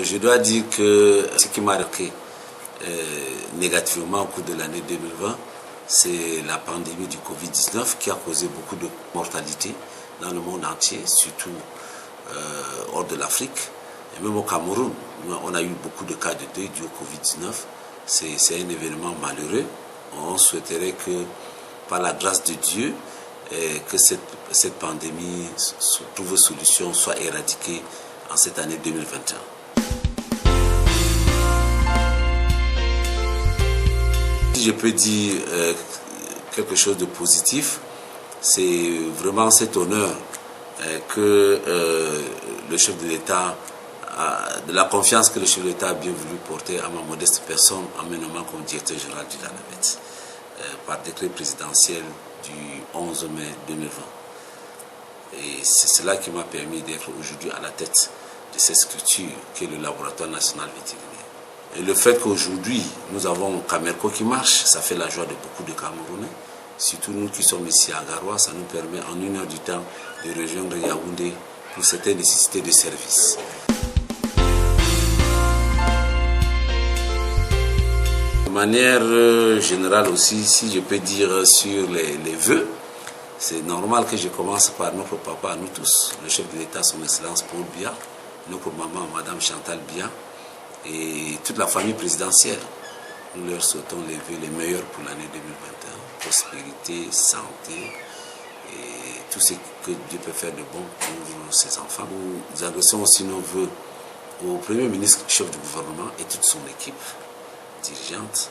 je dois dire que ce qui m'a marqué négativement au cours de l'année 2020, c'est la pandémie du Covid-19 qui a causé beaucoup de mortalité dans le monde entier, surtout hors de l'Afrique. Et même au Cameroun, on a eu beaucoup de cas de deuil dû au Covid-19. C'est un événement malheureux. On souhaiterait que, par la grâce de Dieu, que cette pandémie trouve solution, soit éradiquée en cette année 2021. Si je peux dire quelque chose de positif, c'est vraiment cet honneur que le chef de l'État, de la confiance que le chef de l'État a bien voulu porter à ma modeste personne en me nommant comme directeur général du LANAVET par décret présidentiel du 11 mai 2020. Et c'est cela qui m'a permis d'être aujourd'hui à la tête de cette structure qui est le laboratoire national vétérinaire. Et le fait qu'aujourd'hui nous avons Camerco qui marche, ça fait la joie de beaucoup de Camerounais. Surtout nous qui sommes ici à Garoua, ça nous permet en 1 heure du temps de rejoindre Yaoundé pour certaines nécessités de service. De manière générale aussi, si je peux dire sur les vœux, c'est normal que je commence par notre papa, à nous tous, le chef de l'État, son Excellence Paul Biya, notre maman, Madame Chantal Biya, et toute la famille présidentielle. Nous leur souhaitons les vœux les meilleurs pour l'année 2021. Prospérité, santé et tout ce que Dieu peut faire de bon pour ses enfants. Nous adressons aussi nos vœux au Premier ministre, chef du gouvernement et toute son équipe dirigeante,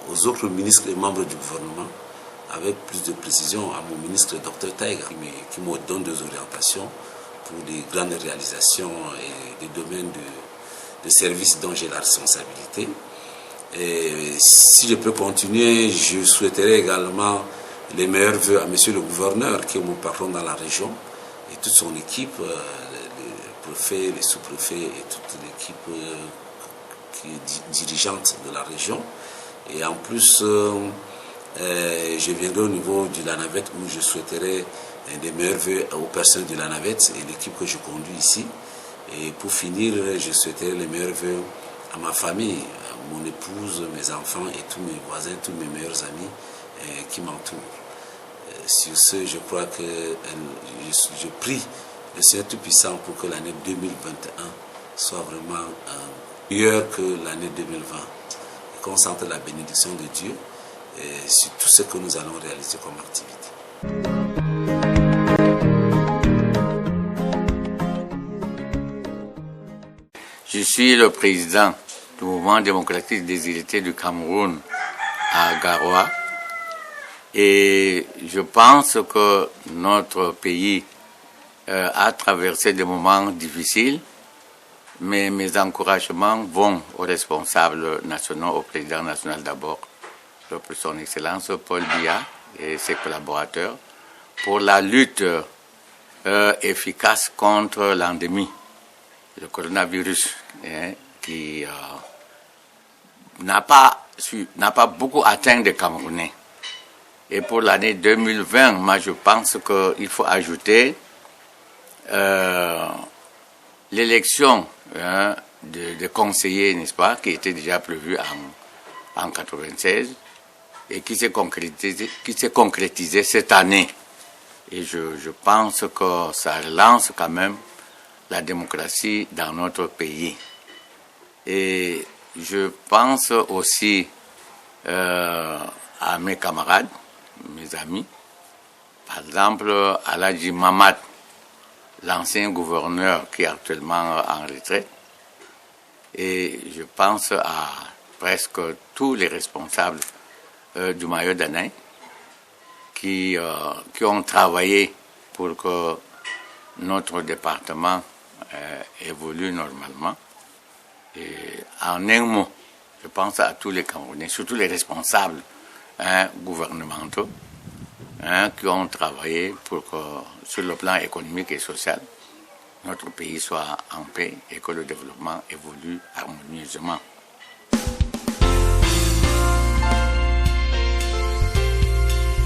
aux autres ministres et membres du gouvernement, avec plus de précision à mon ministre Dr Taïga qui me donne des orientations pour des grandes réalisations et des domaines de services dont j'ai la responsabilité. Et si je peux continuer, je souhaiterais également les meilleurs vœux à monsieur le gouverneur qui est mon patron dans la région et toute son équipe, les préfets, les sous-préfets et toute l'équipe qui est dirigeante de la région. Et en plus, je viendrai au niveau du LANAVET où je souhaiterais des meilleurs vœux aux personnes du LANAVET et l'équipe que je conduis ici. Et pour finir, je souhaiterais les meilleurs vœux à ma famille, à mon épouse, mes enfants et tous mes voisins, tous mes meilleurs amis qui m'entourent. Sur ce, je crois que je prie le Seigneur Tout-Puissant pour que l'année 2021 soit vraiment meilleure que l'année 2020. Et qu'on sente la bénédiction de Dieu sur tout ce que nous allons réaliser comme activité. Je suis le président du mouvement démocratique des Illettrés du Cameroun à Garoua et je pense que notre pays a traversé des moments difficiles, mais mes encouragements vont aux responsables nationaux, au président national d'abord, son Excellence Paul Biya et ses collaborateurs, pour la lutte efficace contre l'endémie, le coronavirus, qui n'a pas beaucoup atteint les Camerounais. Et pour l'année 2020, moi je pense qu'il faut ajouter l'élection de conseillers, n'est-ce pas, qui était déjà prévue en 1996 et qui s'est concrétisée cette année. Et je pense que ça relance quand même la démocratie dans notre pays. Et je pense aussi à mes camarades, mes amis, par exemple Aladji Mamad, l'ancien gouverneur qui est actuellement en retraite, et je pense à presque tous les responsables du Mayo Danay qui ont travaillé pour que notre département évolue normalement. Et en un mot, je pense à tous les Camerounais, surtout les responsables gouvernementaux qui ont travaillé pour que, sur le plan économique et social, notre pays soit en paix et que le développement évolue harmonieusement.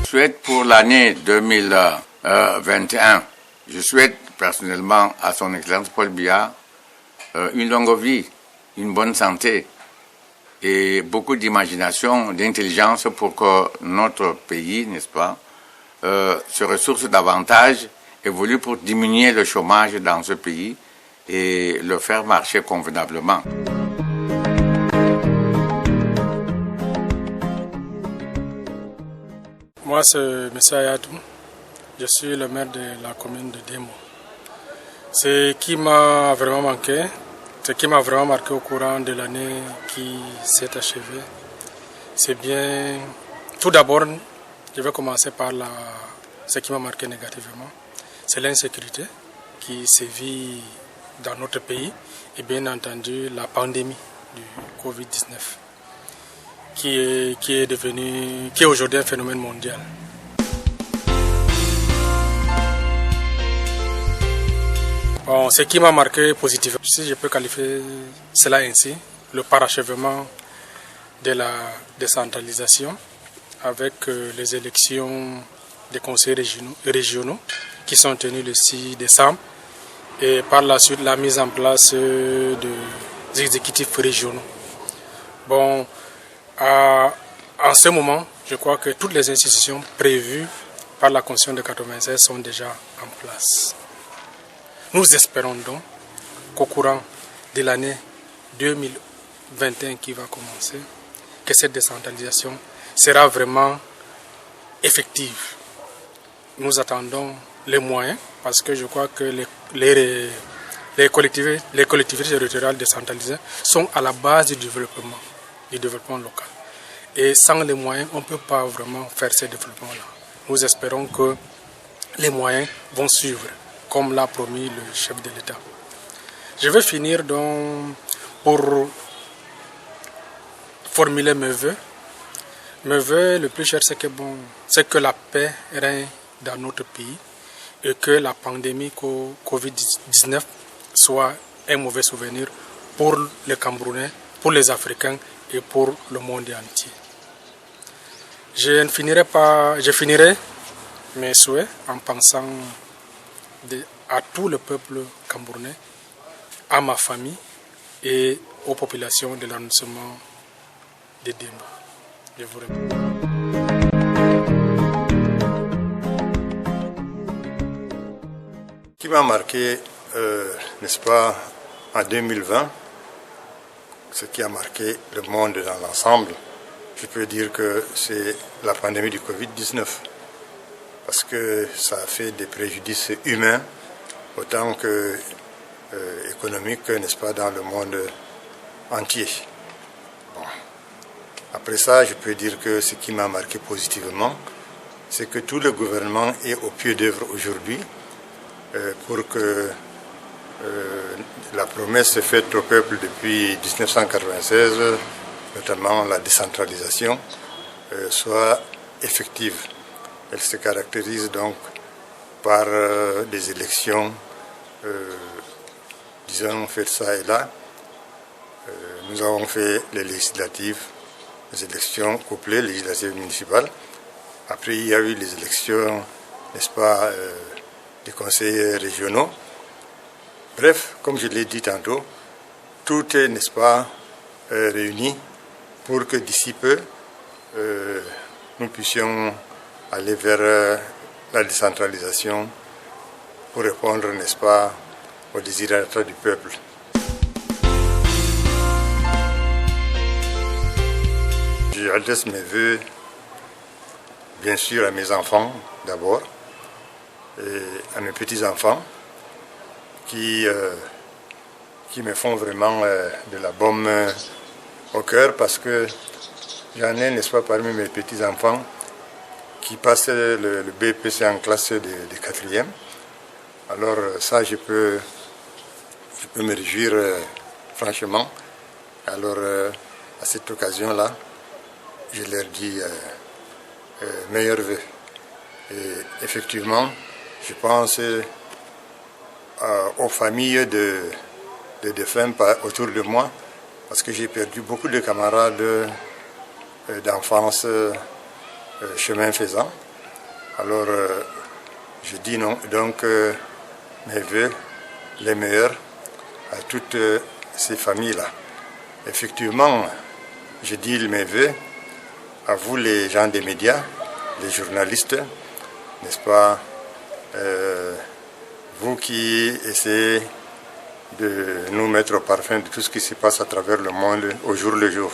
Je souhaite pour l'année 2021, je souhaite personnellement à son Excellence Paul Biya une longue vie, une bonne santé et beaucoup d'imagination, d'intelligence pour que notre pays, n'est-ce pas, se ressource davantage, évolue pour diminuer le chômage dans ce pays et le faire marcher convenablement. Moi, c'est M. Ayadou. Je suis le maire de la commune de Demo. Ce qui m'a vraiment manqué, ce qui m'a vraiment marqué au courant de l'année qui s'est achevée, c'est bien... Tout d'abord, je vais commencer par ce qui m'a marqué négativement. C'est l'insécurité qui sévit dans notre pays et bien entendu la pandémie du Covid-19 qui est aujourd'hui un phénomène mondial. Bon, ce qui m'a marqué positivement, si je peux qualifier cela ainsi, le parachèvement de la décentralisation avec les élections des conseils régionaux qui sont tenues le 6 décembre et par la suite la mise en place des exécutifs régionaux. Bon, en ce moment, je crois que toutes les institutions prévues par la Constitution de 1996 sont déjà en place. Nous espérons donc qu'au courant de l'année 2021 qui va commencer, que cette décentralisation sera vraiment effective. Nous attendons les moyens parce que je crois que les collectivités territoriales décentralisées sont à la base du développement local. Et sans les moyens, on ne peut pas vraiment faire ce développement-là. Nous espérons que les moyens vont suivre, comme l'a promis le chef de l'État. Je vais finir donc pour formuler mes vœux. Mes vœux, le plus cher, c'est que la paix règne dans notre pays et que la pandémie Covid-19 soit un mauvais souvenir pour les Camerounais, pour les Africains et pour le monde entier. Je finirai mes souhaits en pensant à tout le peuple camerounais, à ma famille et aux populations de l'arrondissement de Demo. Je vous remercie. Ce qui m'a marqué, n'est-ce pas, en 2020, ce qui a marqué le monde dans l'ensemble, je peux dire que c'est la pandémie du Covid-19. Parce que ça a fait des préjudices humains, autant que économiques, n'est-ce pas, dans le monde entier. Bon. Après ça, je peux dire que ce qui m'a marqué positivement, c'est que tout le gouvernement est au pied d'œuvre aujourd'hui pour que la promesse faite au peuple depuis 1996, notamment la décentralisation, soit effective. Elle se caractérise donc par des élections, disons, faites ça et là. Nous avons fait les législatives, les élections couplées, législatives municipales. Après, il y a eu les élections, n'est-ce pas, des conseils régionaux. Bref, comme je l'ai dit tantôt, tout est, n'est-ce pas, réuni pour que d'ici peu, nous puissions aller vers la décentralisation pour répondre, n'est-ce pas, aux désirata du peuple. J'adresse mes voeux, bien sûr, à mes enfants d'abord, et à mes petits-enfants qui me font vraiment de la baume au cœur parce que j'en ai, n'est-ce pas, parmi mes petits-enfants qui passent le BPC en classe de 4e. Alors ça, je peux me réjouir franchement. Alors à cette occasion-là, je leur dis meilleurs vœux. Et effectivement, je pense aux familles de défunts autour de moi, parce que j'ai perdu beaucoup de camarades d'enfance chemin faisant. Alors, je dis non, donc mes vœux les meilleurs à toutes ces familles-là. Effectivement, je dis mes vœux à vous les gens des médias, les journalistes, n'est-ce pas, vous qui essayez de nous mettre au parfum de tout ce qui se passe à travers le monde au jour le jour.